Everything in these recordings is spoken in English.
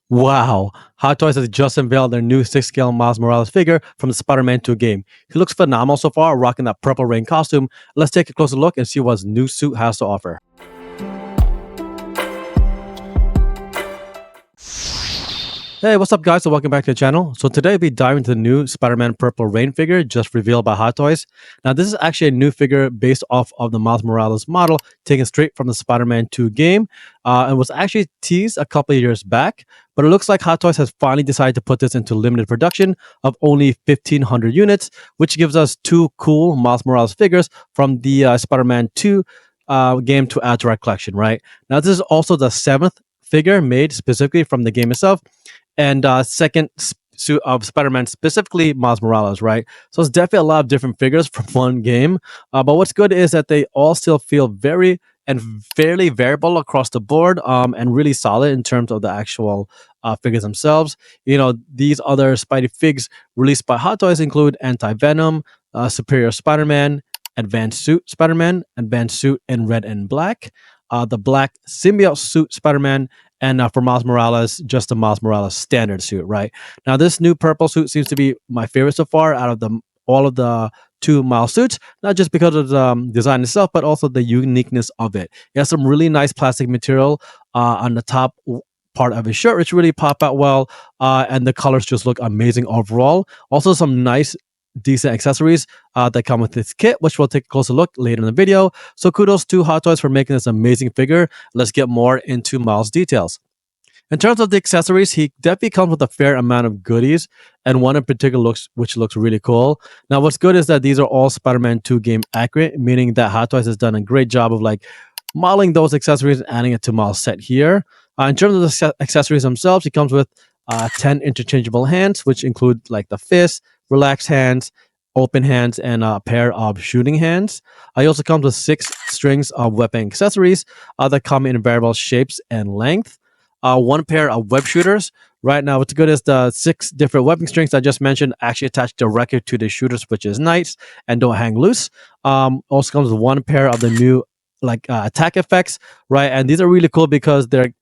Wow, Hot Toys has just unveiled their new 6 scale Miles Morales figure from the Spider-Man 2 game. He looks phenomenal so far, rocking that purple rain costume. Let's take a closer look and see what his new suit has to offer. Hey, what's up guys? So welcome back to the channel. So today we'll be diving into the new Spider-Man Purple Rain figure just revealed by Hot Toys. Now this is actually a new figure based off of the Miles Morales model taken straight from the Spider-Man 2 game and was actually teased a couple of years back. But it looks like Hot Toys has finally decided to put this into limited production of only 1,500 units, which gives us two cool Miles Morales figures from the Spider-Man 2 game to add to our collection, right? Now this is also the seventh figure made specifically from the game itself and second suit of Spider-Man, specifically Miles Morales, right? So it's definitely a lot of different figures from one game. But what's good is that they all still feel very and fairly variable across the board, and really solid in terms of the actual figures themselves. You know, these other Spidey figs released by Hot Toys include Anti-Venom, Superior Spider-Man, Advanced Suit Spider-Man, Advanced Suit in red and black, the black symbiote suit Spider-Man, and for Miles Morales, just the Miles Morales standard suit, right? Now, this new purple suit seems to be my favorite so far out of all of the two Miles suits, not just because of the design itself, but also the uniqueness of it. It has some really nice plastic material on the top part of his shirt, which really pop out well, and the colors just look amazing overall. Also, some nice decent accessories that come with this kit, which we'll take a closer look later in the video. So kudos to Hot Toys for making this amazing figure. Let's get more into Miles' details. In terms of the accessories, he definitely comes with a fair amount of goodies, and one in particular which looks really cool. Now, what's good is that these are all Spider-Man 2 game accurate, meaning that Hot Toys has done a great job of like modeling those accessories and adding it to Miles' set here. In terms of the accessories themselves, he comes with 10 interchangeable hands, which include like the fist, relaxed hands, open hands, and a pair of shooting hands. He also comes with 6 strings of weapon accessories that come in variable shapes and length. One pair of web shooters. Right now, what's good is the 6 different weapon strings I just mentioned actually attach directly to the shooters, which is nice and don't hang loose. Also comes with one pair of the new attack effects, right? And these are really cool because they're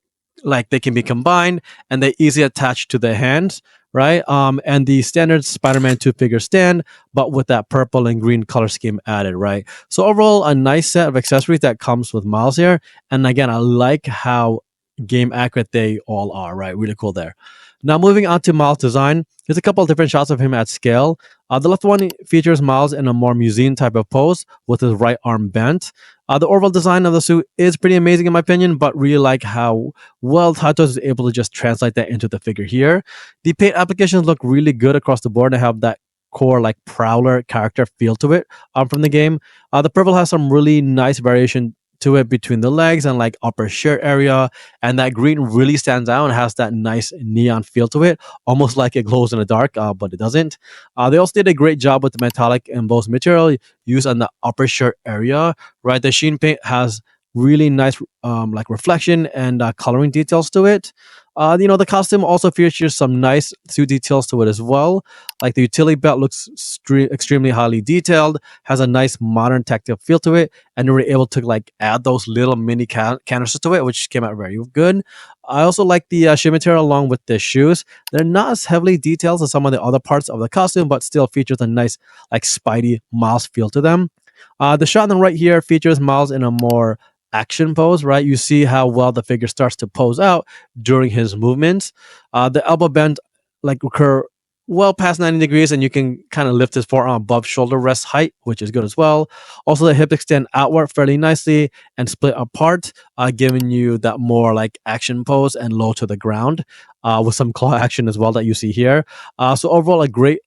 like they can be combined and they easily attach to the hands, right? And the standard Spider-Man 2 figure stand, but with that purple and green color scheme added, right? So overall, a nice set of accessories that comes with Miles here. And again, I like how game accurate they all are, right? Really cool there. Now moving on to Miles' design, here's a couple of different shots of him at scale. The left one features Miles in a more museum type of pose with his right arm bent. The overall design of the suit is pretty amazing in my opinion, but really like how well Hot Toys is able to just translate that into the figure here. The paint applications look really good across the board and have that core like Prowler character feel to it from the game. The purple has some really nice variation to it between the legs and like upper shirt area, and that green really stands out and has that nice neon feel to it, almost like it glows in the dark, but it doesn't. They also did a great job with the metallic embossed material used on the upper shirt area, right? The sheen paint has really nice like reflection and coloring details to it. You know, the costume also features some nice suit details to it as well. Like the utility belt looks extremely highly detailed, has a nice modern tactile feel to it, and they were able to like add those little mini canisters to it, which came out very good. I also like the sheen material along with the shoes. They're not as heavily detailed as some of the other parts of the costume, but still features a nice like Spidey Miles feel to them. The shot on the right here features Miles in a more action pose, right? You see how well the figure starts to pose out during his movements. The elbow bend like occur well past 90 degrees, and you can kind of lift his forearm above shoulder rest height, which is good as well. Also, the hip extend outward fairly nicely and split apart, giving you that more like action pose and low to the ground, with some claw action as well that you see here. So overall, a great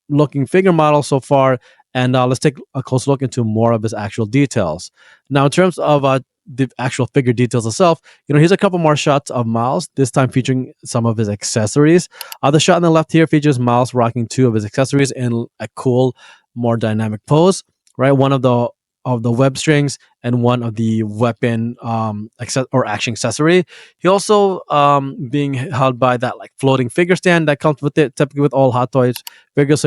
looking figure model so far. And let's take a close look into more of his actual details. Now, in terms of the actual figure details itself, you know, here's a couple more shots of Miles, this time featuring some of his accessories. The shot on the left here features Miles rocking 2 of his accessories in a cool, more dynamic pose, right? One of the of the web strings and one of the weapon or action accessory. He also being held by that like floating figure stand that comes with it, typically with all Hot Toys figures.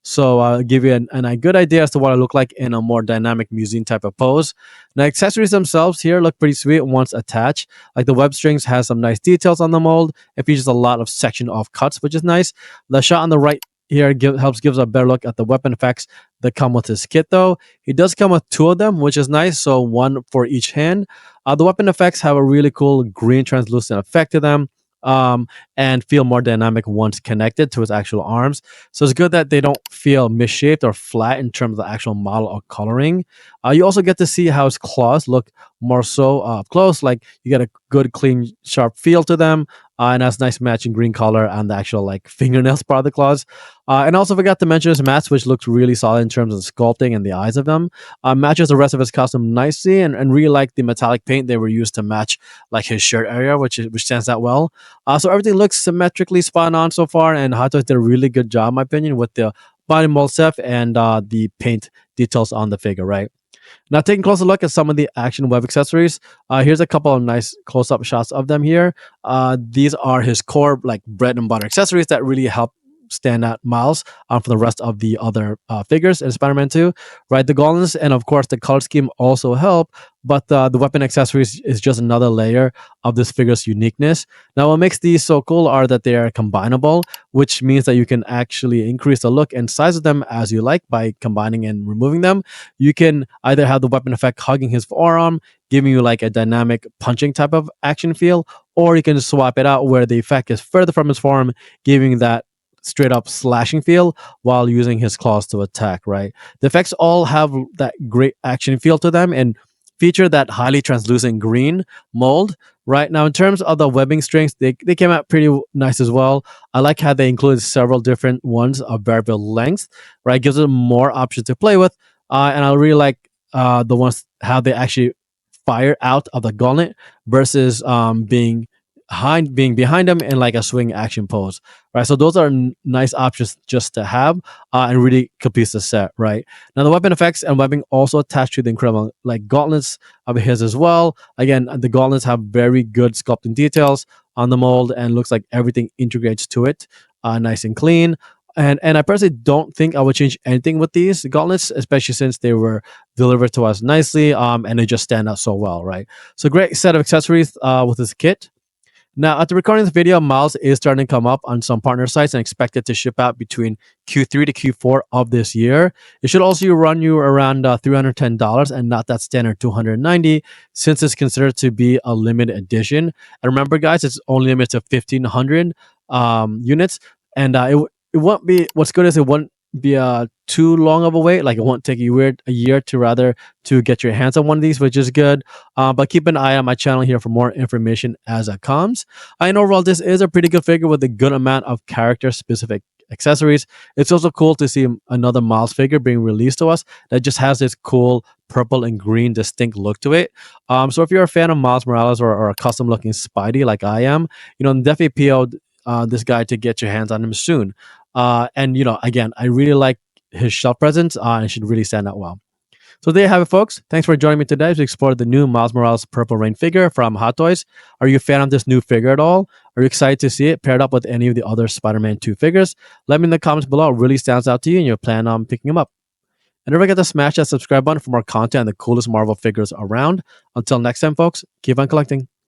So give you a good idea as to what I look like in a more dynamic museum type of pose. Now accessories themselves here look pretty sweet once attached. Like the web strings has some nice details on the mold. It features a lot of section off cuts, which is nice. The shot on the right here gives a better look at the weapon effects that come with his kit, though. He does come with two of them, which is nice, so one for each hand. The weapon effects have a really cool green translucent effect to them, and feel more dynamic once connected to his actual arms. So it's good that they don't feel misshaped or flat in terms of the actual model or coloring. You also get to see how his claws look more so up close. Like you get a good, clean, sharp feel to them, and has nice matching green color on the actual like fingernails part of the claws. And also forgot to mention his mats, which looks really solid in terms of sculpting and the eyes of them. Matches the rest of his costume nicely, and really like the metallic paint they were used to match like his shirt area, which stands out well. So everything looks symmetrically spot on so far, and Hot Toys did a really good job, in my opinion, with the body mold stuff and the paint details on the figure, right? Now, taking a closer look at some of the action web accessories, here's a couple of nice close-up shots of them here. These are his core, like bread and butter accessories that really help stand out Miles from the rest of the other figures in Spider-Man 2, right? The gauntlets and of course the color scheme also help, but the weapon accessories is just another layer of this figure's uniqueness. Now, what makes these so cool are that they are combinable, which means that you can actually increase the look and size of them as you like by combining and removing them. You can either have the weapon effect hugging his forearm, giving you like a dynamic punching type of action feel, or you can swap it out where the effect is further from his forearm, giving that straight up slashing feel while using his claws to attack, right? The effects all have that great action feel to them and feature that highly translucent green mold. Right now, in terms of the webbing strings, they came out pretty nice as well. I like how they included several different ones of variable lengths, right? Gives them more options to play with. And I really like the ones how they actually fire out of the gauntlet versus being behind them in like a swing action pose, right? So those are nice options just to have, and really completes the set, right? Now the weapon effects and webbing also attached to the incredible like gauntlets of his as well. Again, the gauntlets have very good sculpting details on the mold, and looks like everything integrates to it, nice and clean. And I personally don't think I would change anything with these gauntlets, especially since they were delivered to us nicely, and they just stand out so well, right? So great set of accessories with this kit. Now, at the recording of this video, Miles is starting to come up on some partner sites and expected to ship out between Q3 to Q4 of this year. It should also run you around $310 and not that standard $290, since it's considered to be a limited edition. And remember, guys, it's only limited to 1,500 units, and it won't be. What's good is it won't be too long of a wait. Like it won't take you a year to get your hands on one of these, which is good. But keep an eye on my channel here for more information as it comes. And overall, this is a pretty good figure with a good amount of character specific accessories. It's also cool to see another Miles figure being released to us that just has this cool purple and green distinct look to it. So if you're a fan of Miles Morales or a custom looking Spidey like I am, definitely PO'd this guy to get your hands on him soon. And again, I really like his shelf presence, and it should really stand out well. So there you have it, folks. Thanks for joining me today to explore the new Miles Morales Purple Rein figure from Hot Toys. Are you a fan of this new figure at all? Are you excited to see it paired up with any of the other Spider-Man 2 figures? Let me in the comments below. It really stands out to you and you plan on picking them up. And don't forget to smash that subscribe button for more content and the coolest Marvel figures around. Until next time, folks, keep on collecting.